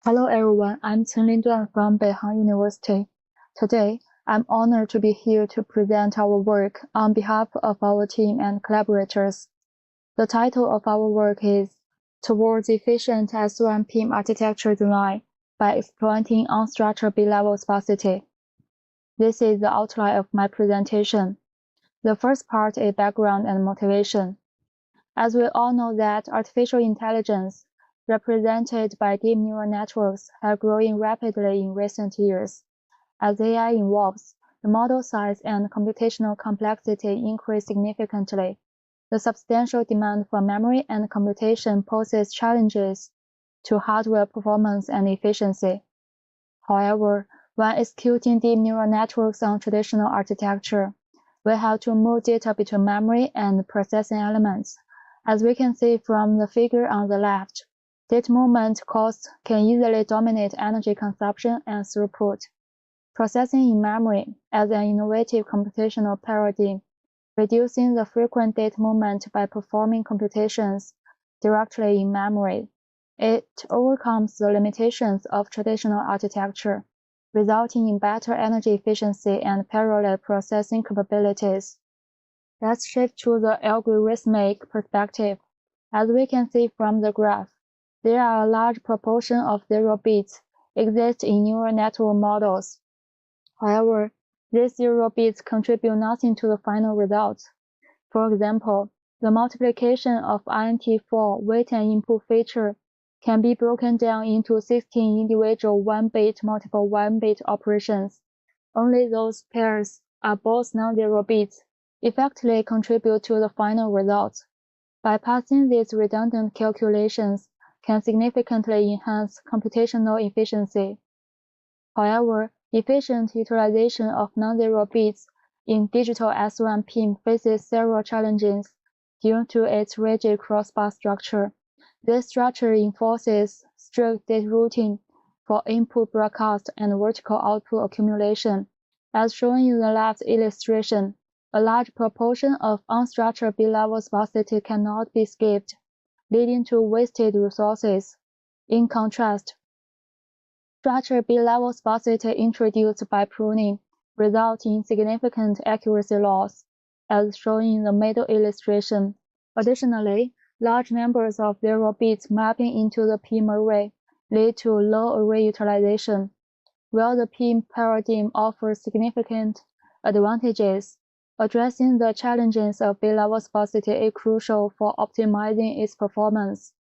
Hello everyone, I'm Qinlin Duan from Beihang University. Today, I'm honored to be here to present our work on behalf of our team and collaborators. The title of our work is Towards Efficient SRAM-PIM Architecture Design by Exploiting Unstructured B-Level Sparsity. This is the outline of my presentation. The first part is background and motivation. As we all know that artificial intelligence, represented by deep neural networks, are growing rapidly in recent years. As AI evolves, the model size and computational complexity increase significantly. The substantial demand for memory and computation poses challenges to hardware performance and efficiency. However, when executing deep neural networks on traditional architecture, we have to move data between memory and processing elements. As we can see from the figure on the left, data movement costs can easily dominate energy consumption and throughput. Processing in memory as an innovative computational paradigm, reducing the frequent data movement by performing computations directly in memory. It overcomes the limitations of traditional architecture, resulting in better energy efficiency and parallel processing capabilities. Let's shift to the algorithmic perspective. As we can see from the graph, there are a large proportion of zero bits exist in neural network models. However, these zero bits contribute nothing to the final result. For example, the multiplication of INT4 weight and input feature can be broken down into 16 individual 1-bit multiple 1-bit operations. Only those pairs are both non-zero bits effectively contribute to the final result. Bypassing these redundant calculations can significantly enhance computational efficiency. However, efficient utilization of non-zero bits in digital SRAM-PIM faces several challenges due to its rigid crossbar structure. This structure enforces strict data routing for input broadcast and vertical output accumulation. As shown in the left illustration, a large proportion of unstructured B-level sparsity cannot be skipped, leading to wasted resources. In contrast, structured B-level sparsity introduced by pruning results in significant accuracy loss, as shown in the middle illustration. Additionally, large numbers of zero bits mapping into the PIM array lead to low array utilization. While the PIM paradigm offers significant advantages, addressing the challenges of B-level sparsity is crucial for optimizing its performance.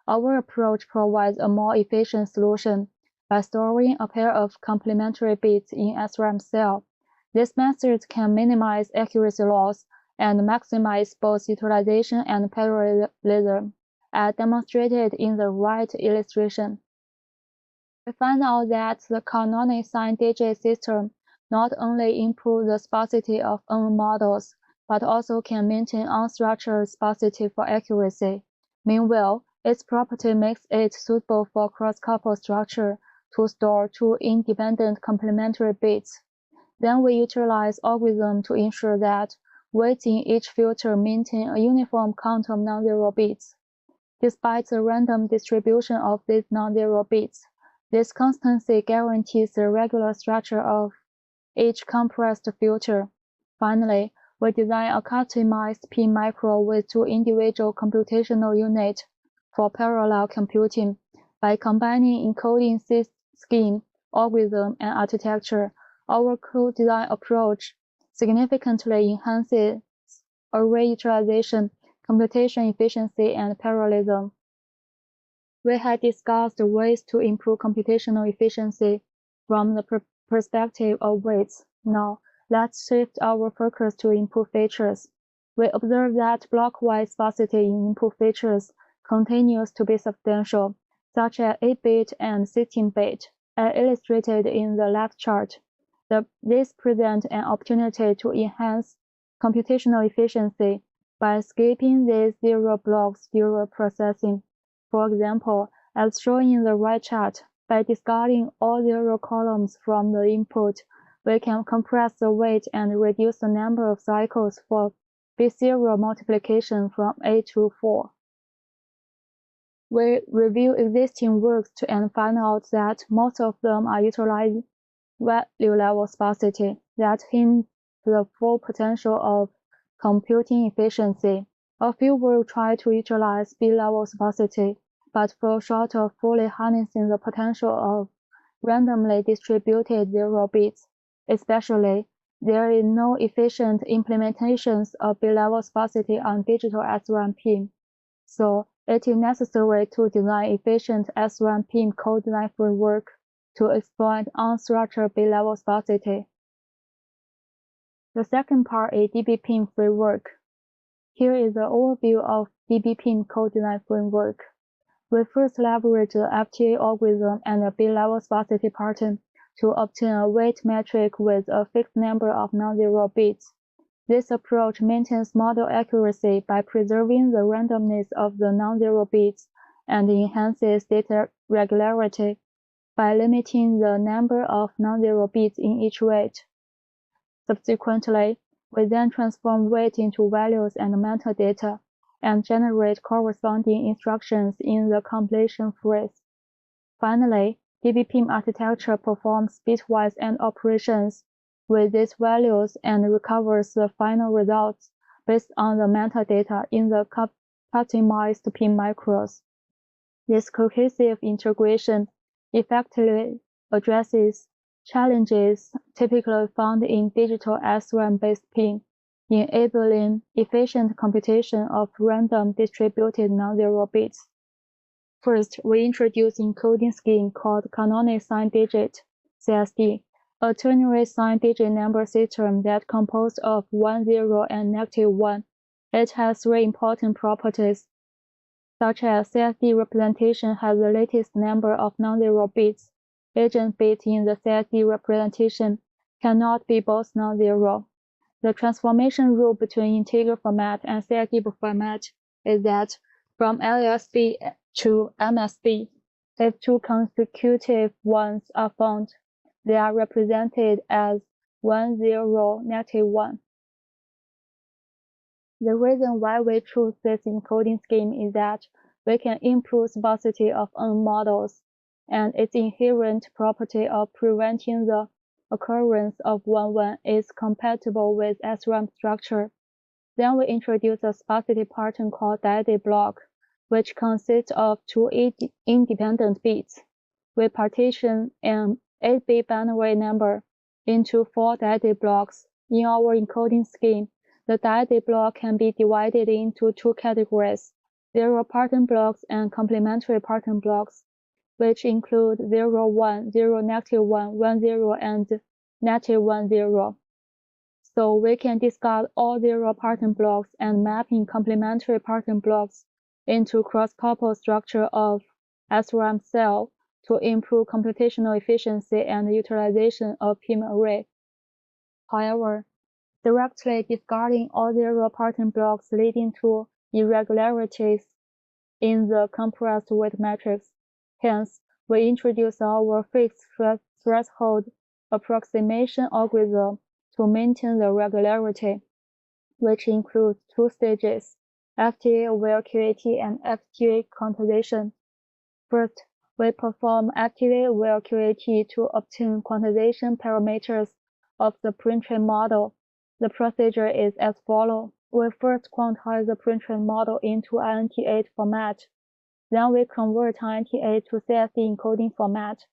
Our approach provides a more efficient solution by storing a pair of complementary bits in SRAM cell. This method can minimize accuracy loss and maximize both utilization and parallelism, as demonstrated in the right illustration. We find out that the Canonical Signed Digit system not only improves the sparsity of own models, but also can maintain unstructured sparsity for accuracy. Meanwhile, its property makes it suitable for cross-coupled structure to store two independent complementary bits. Then we utilize algorithm to ensure that weights in each filter maintain a uniform count of non-zero bits. Despite the random distribution of these non-zero bits, this constancy guarantees the regular structure of each compressed filter. Finally, we design a customized PIM micro with two individual computational units for parallel computing. By combining encoding scheme, algorithm, and architecture, our co-design approach significantly enhances array utilization, computation efficiency, and parallelism. We had discussed ways to improve computational efficiency from the perspective of weights. Now, let's shift our focus to input features. We observe that block-wise sparsity in input features continues to be substantial, such as 8-bit and 16-bit, as illustrated in the left chart. This presents an opportunity to enhance computational efficiency by skipping these zero blocks during processing. For example, as shown in the right chart, by discarding all zero columns from the input, we can compress the weight and reduce the number of cycles for bit zero multiplication from 8 to 4. We review existing works and find out that most of them are utilizing value-level sparsity that hints the full potential of computing efficiency. A few will try to utilize B-level sparsity, but fall short of fully harnessing the potential of randomly distributed zero bits. Especially, there is no efficient implementations of B-level sparsity on digital SRAM-PIM, so it is necessary to design efficient SRAM-PIM code design framework to exploit unstructured B-level sparsity. The second part is DB-PIM framework. Here is the overview of DB-PIM code design framework. We first leverage the FTA algorithm and a B-level sparsity pattern to obtain a weight metric with a fixed number of non-zero bits. This approach maintains model accuracy by preserving the randomness of the non-zero bits and enhances data regularity by limiting the number of non-zero bits in each weight. Subsequently, we then transform weight into values and metadata, and generate corresponding instructions in the compilation phrase. Finally, DB-PIM architecture performs bitwise AND operations with these values and recovers the final results based on the metadata in the customized PIM macros. This cohesive integration effectively addresses challenges typically found in digital SRAM-based PIM, enabling efficient computation of random distributed non-zero bits. First, we introduce encoding scheme called Canonical Signed Digit (CSD), a ternary signed digit number system that composed of 1, 0, and -1. It has three important properties, such as CSD representation has the latest number of non-zero bits. Agent bit in the CSD representation cannot be both non-zero. The transformation rule between integer format and CSD format is that from LSB to MSB, if two consecutive ones are found, they are represented as 1, 0, -1. The reason why we choose this encoding scheme is that we can improve sparsity of N models, and its inherent property of preventing the occurrence of 1-1 is compatible with SRAM structure. Then we introduce a sparsity pattern called Dyadic Block, which consists of two independent bits. We partition an 8-bit binary number into 4 Dyadic blocks. In our encoding scheme, the Dyadic block can be divided into two categories: zero pattern blocks and complementary pattern blocks, which include 0, 1, 0, -1, 1, 0, and -1, 0. So we can discard all zero pattern blocks and map in complementary pattern blocks into cross-couple structure of SRAM cell to improve computational efficiency and utilization of PIM array. However, directly discarding all zero pattern blocks leading to irregularities in the compressed weight matrix. Hence, we introduce our fixed threshold approximation algorithm to maintain the regularity, which includes two stages: FTA-aware QAT and FTA quantization. First, we perform FTA-aware QAT to obtain quantization parameters of the pre-trained model. The procedure is as follows. We first quantize the pre-trained model into INT8 format. Then we convert INT8 to CSD encoding format.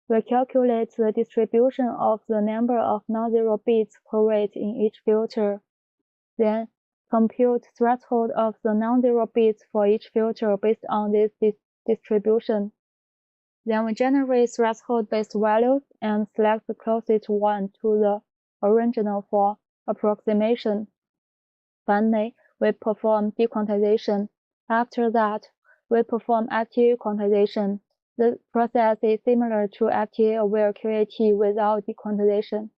We calculate the distribution of the number of non-zero bits per weight in each filter. Then compute threshold of the non-zero bits for each filter based on this distribution. Then we generate threshold-based values and select the closest one to the original for approximation. Finally, we perform dequantization. After that, we perform FTA quantization. The process is similar to FTA-aware QAT without dequantization.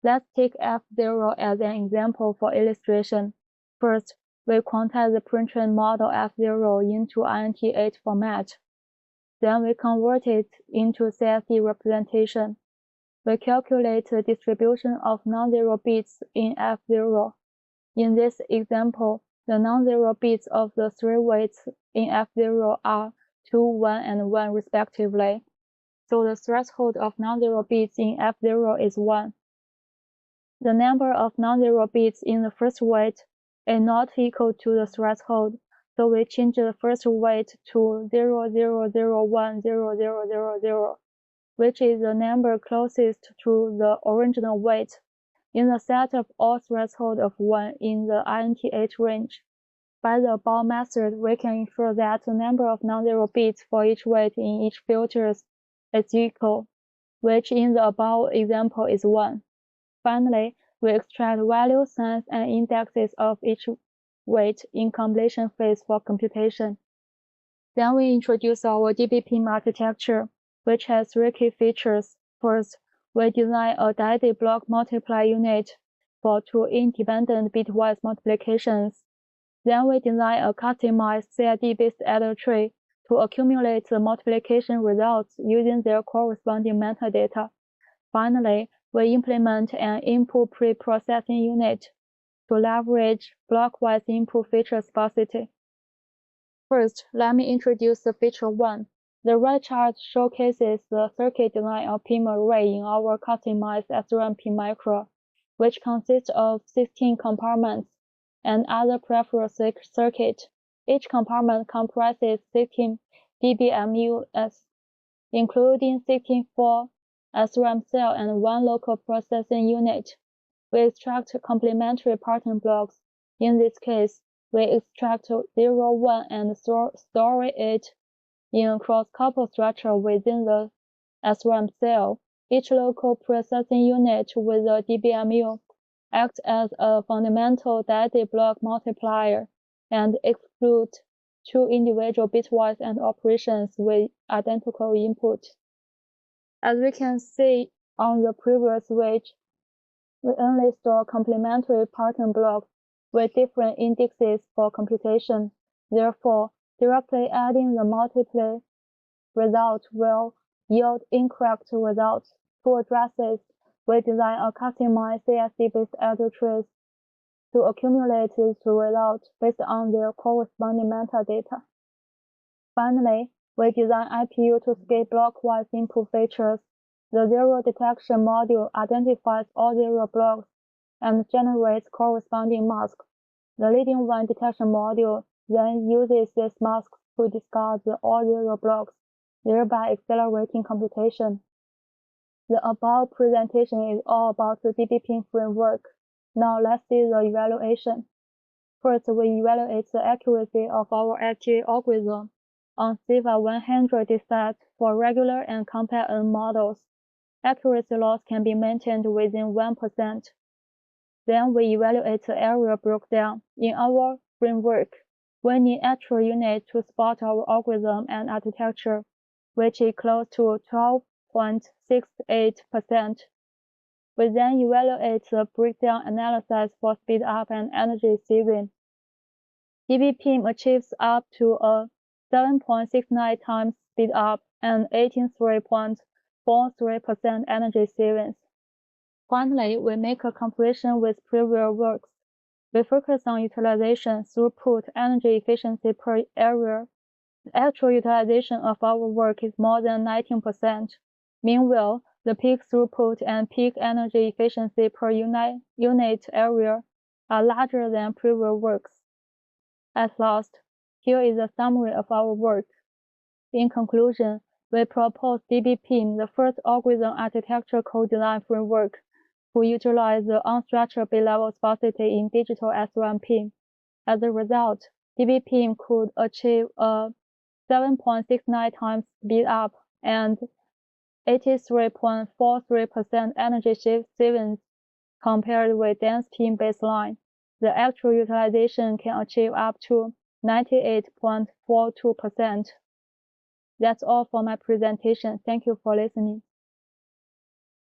Let's take F0 as an example for illustration. First, we quantize the pre-trained model F0 into INT8 format. Then we convert it into CSD representation. We calculate the distribution of non-zero bits in F0. In this example, The non-zero bits of the three weights in F0 are 2, 1, and 1 respectively, so the threshold of non-zero bits in F0 is 1. The number of non-zero bits in the first weight is not equal to the threshold, so we change the first weight to 000100000, which is the number closest to the original weight in the set of all threshold of 1 in the INTH range. By the above method, we can ensure that the number of non-zero bits for each weight in each filter is equal, which in the above example is 1. Finally, we extract value signs and indexes of each weight in compilation phase for computation. Then we introduce our DB-PIM architecture, which has 3 key features. First, we design a Dyadic block multiply unit for 2 independent bitwise multiplications. Then we design a customized CID-based adder tree to accumulate the multiplication results using their corresponding metadata. Finally, we implement an input pre-processing unit to leverage blockwise input feature sparsity. First, let me introduce the feature 1. The right chart showcases the circuit design of PIM array in our customized SRAM-PIM micro, which consists of 16 compartments and other peripheral circuit. Each compartment comprises 16 DBMUs, including 16 full SRAM cell and 1 local processing unit. We extract complementary pattern blocks. In this case, we extract 0, 1 and store it in a cross-couple structure within the SRAM cell. Each local processing unit with a DBMU acts as a fundamental Dyadic block multiplier and executes 2 individual bitwise AND operations with identical input. As we can see on the previous page, we only store complementary pattern blocks with different indexes for computation. Therefore, directly adding the multiply result will yield incorrect results. To address this, we design a customized CSD-based adder trees to accumulate these results based on their corresponding metadata. Finally, we design IPU to scale blockwise input features. The zero detection module identifies all 0 blocks and generates corresponding masks. The leading one detection module then uses these masks to discard the all 0 blocks, thereby accelerating computation. The above presentation is all about the DB-PIM framework. Now let's see the evaluation. First, we evaluate the accuracy of our FGA algorithm on CIVA 100 set for regular and compact N models. Accuracy loss can be maintained within 1%. Then we evaluate the area breakdown. In our framework, we need actual unit to support our algorithm and architecture, which is close to 12.68%. We then evaluate the breakdown analysis for speed up and energy saving. DB-PIM achieves up to a 7.69 times speed up and 83.43% energy savings. Finally, we make a comparison with previous works. We focus on utilization, throughput, energy efficiency per area. The actual utilization of our work is more than 19%. Meanwhile, the peak throughput and peak energy efficiency per unit area are larger than previous works. At last, here is a summary of our work. In conclusion, we propose DB-PIM, the first algorithm architecture co-design framework, to utilize the unstructured bit-level sparsity in digital SRAM-PIM. As a result, DB-PIM could achieve a 7.69 times speed up and 83.43% energy savings compared with dense PIM baseline. The actual utilization can achieve up to 98.42%. That's all for my presentation. Thank you for listening.